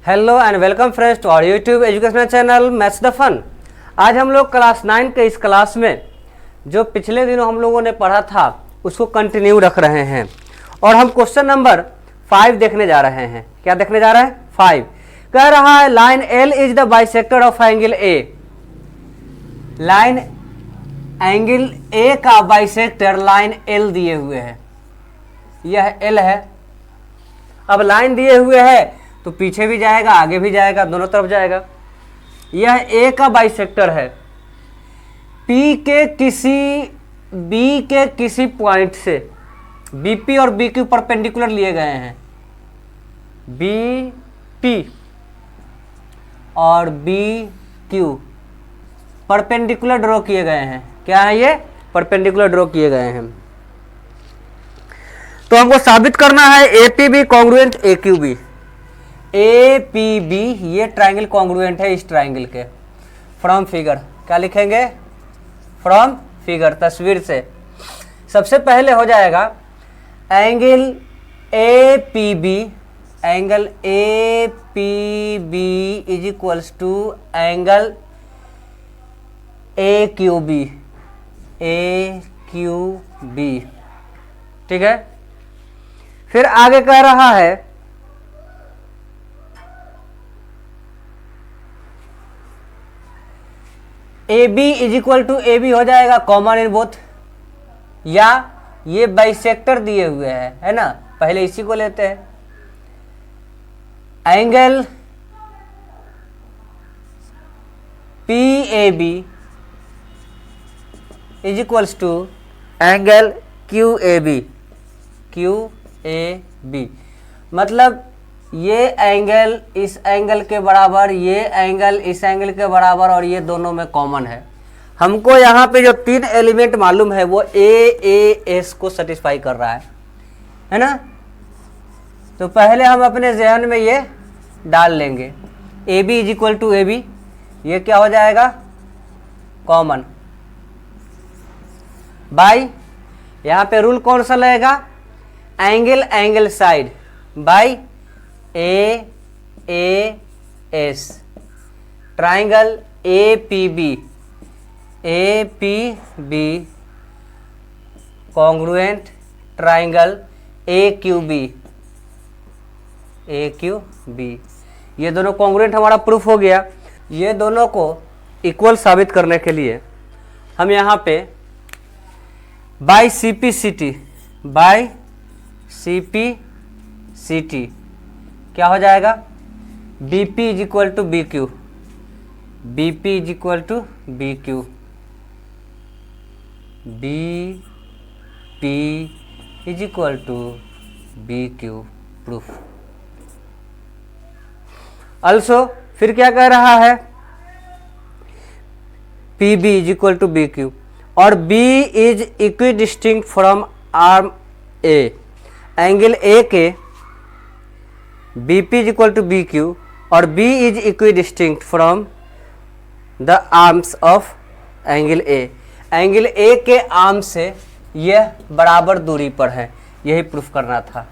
Hello and welcome friends to our YouTube educational channel maths the fun. आज हम लोग class 9 के इस क्लास में जो पिछले दिनों हम लोगों ने पढ़ा था उसको कंटिन्यू रख रहे हैं और हम क्वेश्चन नंबर 5 देखने जा रहे हैं। क्या देखने जा रहे हैं? 5 कह रहा है line L is the bisector of angle A. Line angle A का बाइसेक्टर लाइन एल दिए हुए है, यह एल है। अब लाइन दिए हुए है तो पीछे भी जाएगा आगे भी जाएगा, दोनों तरफ जाएगा। यह ए का बाइसेक्टर है। पी के किसी पॉइंट से बीपी और बी क्यू परपेंडिकुलर लिए गए हैं। बी पी और बी क्यू परपेंडिकुलर ड्रॉ किए गए हैं। क्या है ये? परपेंडिकुलर ड्रॉ किए गए हैं। तो हमको साबित करना है A P B congruent A Q B. A P B ये ट्राइंगल कॉन्ग्रुएंट है इस ट्राइंगल के। फ्रॉम फिगर क्या लिखेंगे? फ्रॉम फिगर, तस्वीर से। सबसे पहले हो जाएगा angle A P B, angle A P B is equals to angle A Q B, A Q B. ठीक है। फिर आगे कह रहा है A B is equal to A B हो जाएगा कॉमन इन बोथ, या ये बाइसेक्टर दिए हुए हैं, है ना। पहले इसी को लेते हैं। Angle P A B is equals to angle Q A B, Q A B. मतलब ये एंगल इस एंगल के बराबर, ये एंगल इस एंगल के बराबर, और ये दोनों में कॉमन है। हमको यहाँ पे जो 3 एलिमेंट मालूम है वो ए एस को सेटिस्फाई कर रहा है ना। तो पहले हम अपने ज़हन में ये डाल लेंगे। A B is equal to A B, ये क्या हो जाएगा? कॉमन बाई, यहाँ पे रूल कौन सा लगेगा? Angle side by A S. Triangle A P B congruent triangle A Q B. ये दोनों कॉन्ग्रुएंट हमारा प्रूफ हो गया। ये दोनों को इक्वल साबित करने के लिए हम यहाँ पे by C P C T क्या हो जाएगा? B P is equal to B Q, B P is equal to B Q, B P is equal to B Q proof. Also फिर क्या कह रहा है? P B is equal to B Q और B is equidistant from arm A. Angle A के B P is equal to B Q और B is equidistant from the arms of angle A. Angle A के arm से यह बराबर दूरी पर है, यही प्रूफ करना था।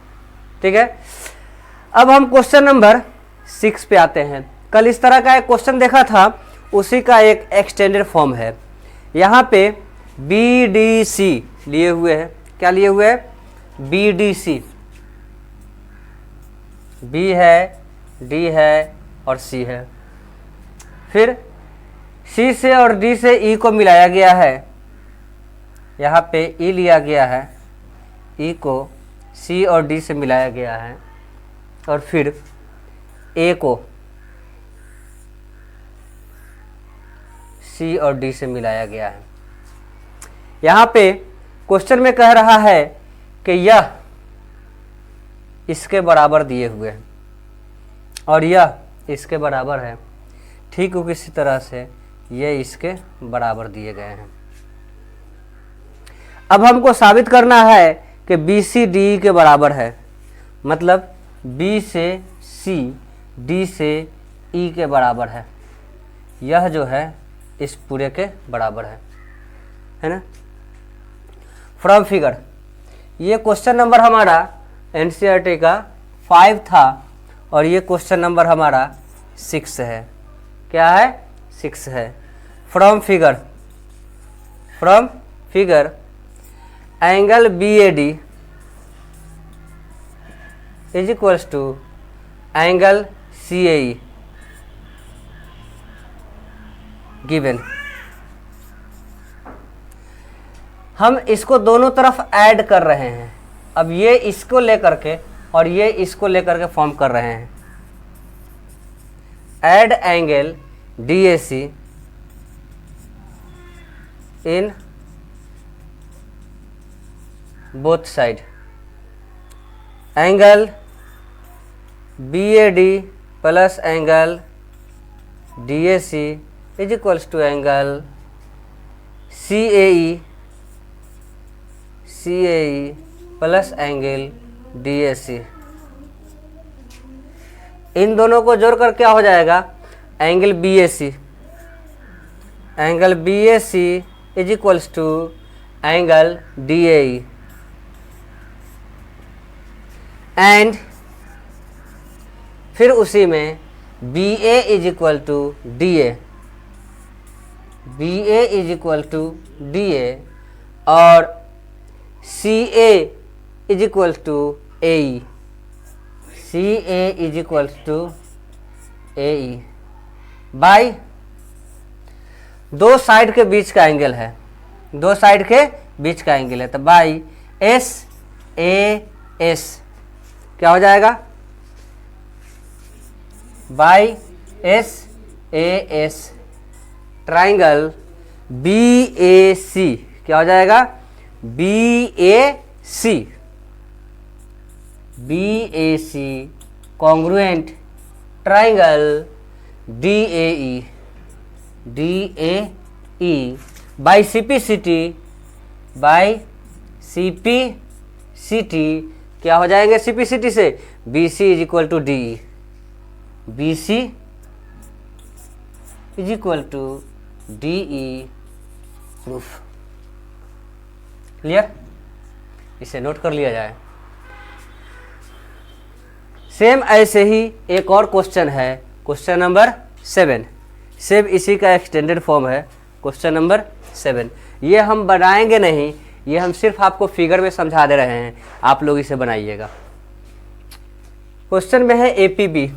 ठीक है। अब हम क्वेश्चन नंबर 6 पे आते हैं। कल इस तरह का एक क्वेश्चन देखा था, उसी का एक एक्सटेंडेड फॉर्म है। यहाँ पे बी डी सी लिए हुए हैं। क्या लिए हुए हैं? B D C. बी है, डी है और सी है। फिर सी से और डी से ई को मिलाया गया है। यहाँ पे ई लिया गया है, ई को सी और डी से मिलाया गया है, और फिर ए को सी और डी से मिलाया गया है। यहाँ पे क्वेश्चन में कह रहा है कि यह इसके बराबर दिए हुए हैं और यह इसके बराबर है। ठीक हो, किसी तरह से ये इसके बराबर दिए गए हैं। अब हमको साबित करना है कि बी सी डी के बराबर है। मतलब बी से सी, डी से ई के बराबर है। यह जो है इस पूरे के बराबर है ना। फ्रॉम फिगर, ये क्वेश्चन नंबर हमारा एनसीईआरटी का 5 था और ये क्वेश्चन नंबर हमारा 6 है। क्या है? 6 है। From figure angle BAD is equals to angle CAE given. हम इसको दोनों तरफ ऐड कर रहे हैं। अब ये इसको लेकर के और ये इसको लेकर के फॉर्म कर रहे हैं। Add angle DAC in both side. Angle BAD plus angle DAC is equals to angle CAE plus angle DAC। इन दोनों को जोड़कर क्या हो जाएगा? Angle BAC is equals to angle DAE and फिर उसी में BA is equal to DA और CA is equal to AE by दो साइड के बीच का एंगल है, तो बाई SAS क्या हो जाएगा? बाई SAS ट्राइंगल BAC क्या हो जाएगा? BAC congruent triangle DAE by CPCT क्या हो जाएंगे? CPCT से BC is equal to DE proof. Clear? इसे नोट कर लिया जाए। सेम ऐसे ही एक और क्वेश्चन है, क्वेश्चन नंबर 7। सेम इसी का एक्सटेंडेड फॉर्म है, क्वेश्चन नंबर 7। ये हम बनाएंगे नहीं, ये हम सिर्फ आपको फिगर में समझा दे रहे हैं, आप लोग इसे बनाइएगा। क्वेश्चन में है APB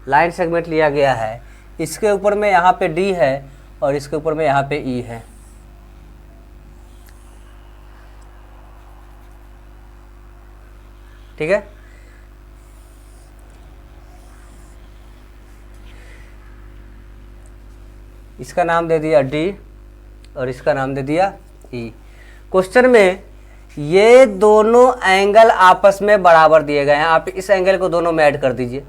लाइन सेगमेंट लिया गया है। इसके ऊपर में यहाँ पे D है और इसके ऊपर में यहाँ पे E है। ठीक है? इसका नाम दे दिया D और इसका नाम दे दिया E। क्वेश्चन में ये दोनों एंगल आपस में बराबर दिए गए हैं। आप इस एंगल को दोनों में ऐड कर दीजिए,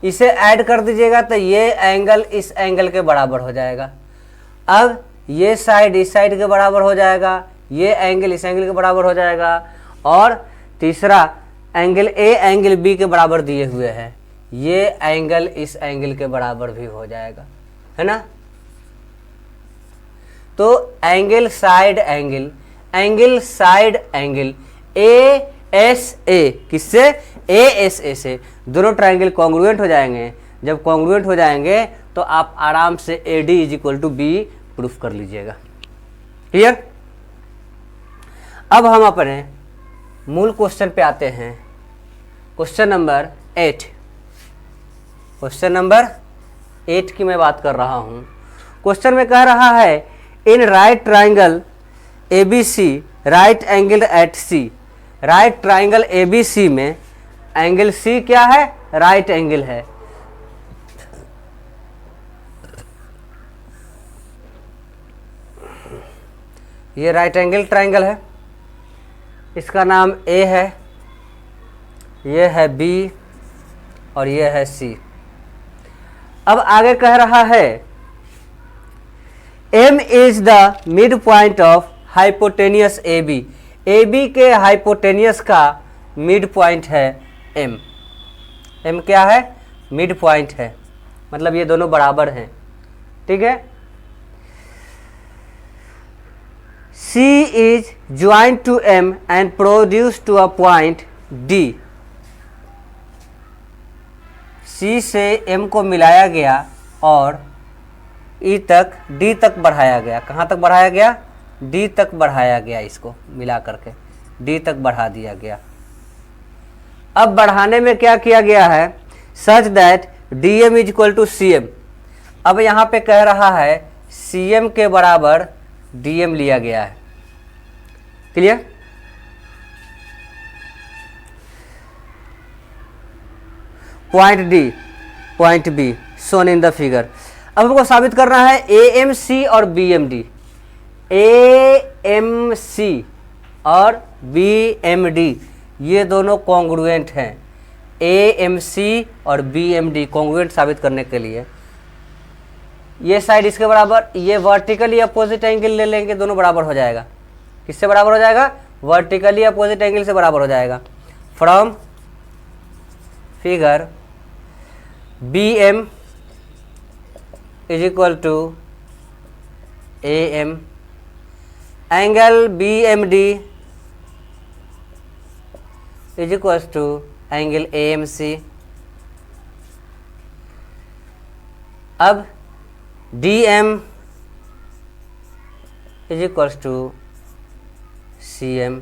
इसे ऐड कर दीजिएगा तो ये एंगल इस एंगल के बराबर हो जाएगा। अब ये साइड इस साइड के बराबर हो जाएगा, ये एंगल इस एंगल के बराबर हो जाएगा और तीसरा एंगल A एंगल B के बराबर दिए हुए हैं, ये एंगल इस एंगल के बराबर भी हो जाएगा, है ना? तो एंगल साइड एंगल ASA किससे? ASA से दोनों ट्राइंगल कॉन्ग्रुएंट हो जाएंगे। जब कॉन्ग्रुएंट हो जाएंगे तो आप आराम से AD is equal to B proof कर लीजिएगा। क्लियर? अब हम अपने मूल क्वेश्चन पे आते हैं, क्वेश्चन नंबर 8। क्वेश्चन नंबर 8 की मैं बात कर रहा हूं। क्वेश्चन में कह रहा है in right triangle ABC right angle at C। Right triangle ABC में एंगल C क्या है? राइट एंगल है। ये राइट एंगल ट्राइंगल है, इसका नाम A है, ये है B और ये है C। अब आगे कह रहा है M is the mid point of hypotenuse AB। AB के हाइपोटेनियस का मिड पॉइंट है M। M क्या है? मिड पॉइंट है, मतलब ये दोनों बराबर हैं। ठीक है? C is joined to M and produced to a point D. C से M को मिलाया गया और E तक D तक बढ़ाया गया। कहाँ तक बढ़ाया गया? D तक बढ़ाया गया, इसको मिला करके D तक बढ़ा दिया गया। अब बढ़ाने में क्या किया गया है? Such that DM is equal to CM। अब यहाँ पे कह रहा है CM के बराबर DM लिया गया है। Clear? Point D, point B shown in the figure. अब हमको साबित करना है AMC और BMD। AMC और BMD ये दोनों कॉन्ग्रुएंट हैं। AMC और BMD कॉन्ग्रुएंट साबित करने के लिए ये साइड इसके बराबर, ये वर्टिकली अपोजिट एंगल ले लेंगे, दोनों बराबर हो जाएगा। किससे बराबर हो जाएगा? वर्टिकली अपोजिट एंगल से बराबर हो जाएगा। From figure BM is equal to AM, angle BMD is equal to angle AMC। अब DM is equal to CM।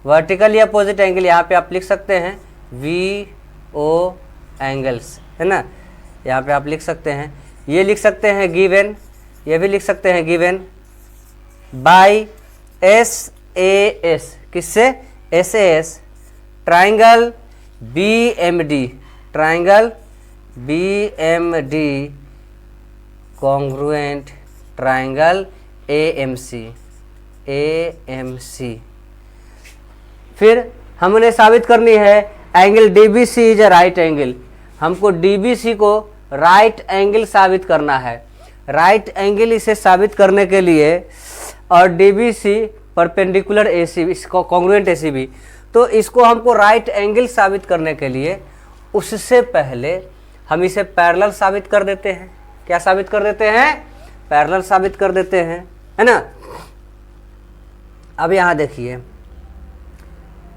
Vertically opposite angle यहाँ पे आप लिख सकते हैं VO एंगल्स, है ना। यहाँ पे आप लिख सकते हैं, ये लिख सकते हैं गिवन, ये भी लिख सकते हैं गिवन बाय SAS। किससे? SAS triangle BMD, triangle BMD congruent triangle AMC। फिर हमने साबित करनी है angle DBC is a right angle. हमको DBC को राइट एंगल साबित करना है। राइट एंगल इसे साबित करने के लिए, और DBC परपेंडिकुलर AC, इसको कॉन्ग्रुएंट ACB, तो इसको हमको राइट एंगल साबित करने के लिए उससे पहले हम इसे पैरेलल साबित कर देते हैं। क्या साबित कर देते हैं? पैरेलल साबित कर देते हैं, है ना। अब यहाँ देखिए,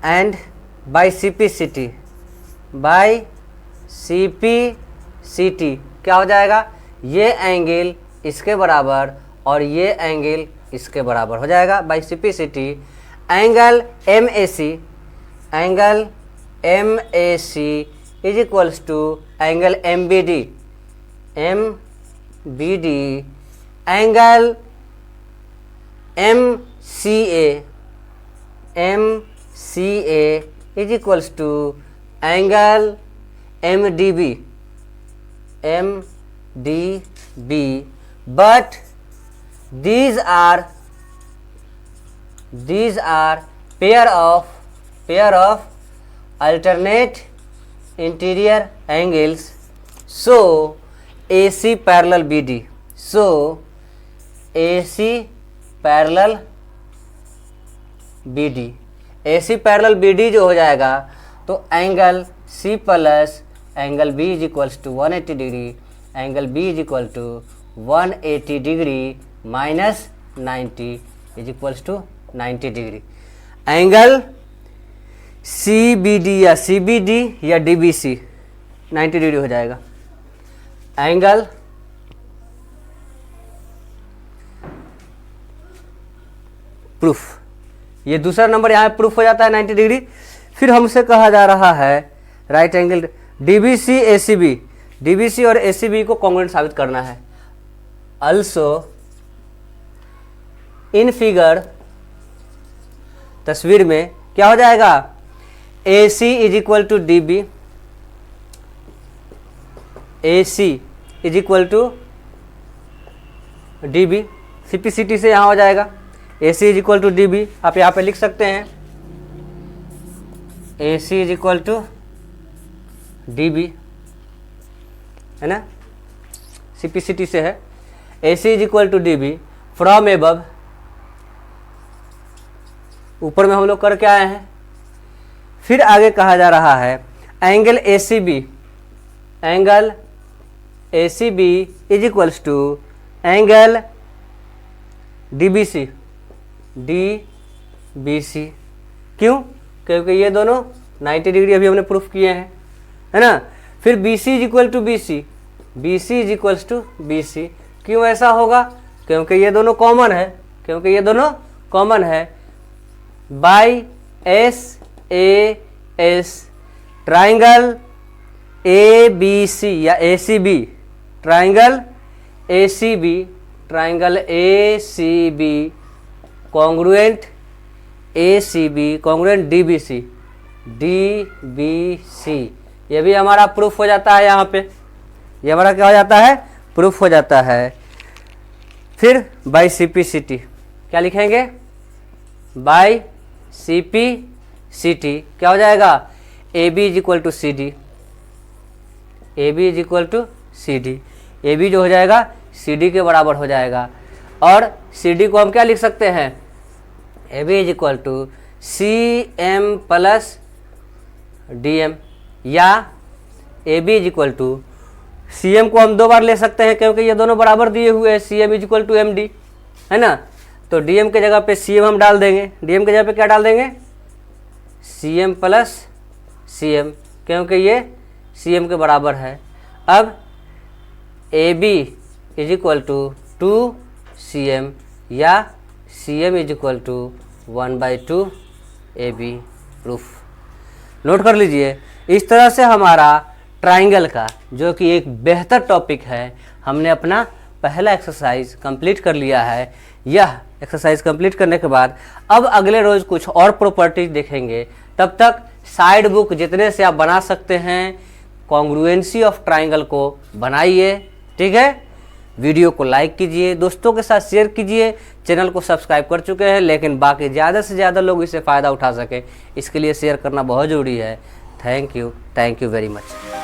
and by CPCT, by CPCT क्या हो जाएगा? ये एंगल इसके बराबर और ये एंगल इसके बराबर हो जाएगा। By CPCT angle MAC, angle MAC is equals to angle MBD, MBD angle MCA, MCA is equals to angle MDB, MDB, but these are pair of alternate interior angles, so AC parallel BD, so AC parallel BD, AC parallel BD जो हो जाएगा तो angle C plus angle B is equals to 180 degree, angle B is equal to 180 degree minus 90 is equals to 90 degree. Angle CBD या CBD या DBC 90 degree हो जाएगा। Angle proof, ये दूसरा नंबर यहाँ प्रूफ हो जाता है 90 डिग्री। फिर हमसे कहा जा रहा है right angle DBC ACB, DBC और ACB को कॉन्ग्रुएंट साबित करना है। अल्सो इन फिगर, तस्वीर में क्या हो जाएगा? AC is equal to DB, AC is equal to DB, CPCT से यहाँ हो जाएगा AC is equal to DB। आप यहाँ पे लिख सकते हैं AC is equal to DB, है ना। CPCT से है AC is equal to DB from above. ऊपर में हम लोग करके आए हैं। फिर आगे कहा जा रहा है angle ACB, angle ACB is equals to angle DBC, DBC। क्यों? क्योंकि ये दोनों 90 डिग्री अभी हमने प्रूफ किए हैं, है ना। फिर BC is equal to BC, BC is equals to BC। क्यों ऐसा होगा? क्योंकि ये दोनों कॉमन है, क्योंकि ये दोनों कॉमन है। बाई SAS ट्राइंगल ABC या ACB, triangle ACB, triangle ACB congruent ACB congruent DBC, DBC। ये भी हमारा प्रूफ हो जाता है यहाँ पे, ये हमारा क्या हो जाता है? प्रूफ हो जाता है। फिर बाई CPCT क्या लिखेंगे? बाई CPCT क्या हो जाएगा? AB is equal to CD, AB is equal to CD। AB जो हो जाएगा CD के बराबर हो जाएगा। और CD को हम क्या लिख सकते हैं? AB is equal to CM plus DM, या AB is equal to CM को हम 2 बार ले सकते हैं क्योंकि ये दोनों बराबर दिए हुए हैं, CM is equal to MD, है ना। तो DM के जगह पे CM हम डाल देंगे, DM के जगह पे क्या डाल देंगे? CM प्लस CM, क्योंकि ये CM के बराबर है। अब AB is equal to 2CM या CM is equal to 1/2 AB। Proof note कर लीजिए। इस तरह से हमारा ट्राइंगल का, जो कि एक बेहतर टॉपिक है, हमने अपना पहला एक्सरसाइज कंप्लीट कर लिया है। यह एक्सरसाइज कंप्लीट करने के बाद अब अगले रोज़ कुछ और प्रॉपर्टीज देखेंगे। तब तक साइड बुक जितने से आप बना सकते हैं कॉन्ग्रुएंसी ऑफ ट्राइंगल को बनाइए, ठीक है। वीडियो को लाइक कीजिए, दोस्तों के साथ शेयर कीजिए। चैनल को सब्सक्राइब कर चुके हैं लेकिन बाकी ज़्यादा से ज़्यादा लोग इससे फ़ायदा उठा सकें, इसके लिए शेयर करना बहुत ज़रूरी है। Thank you very much.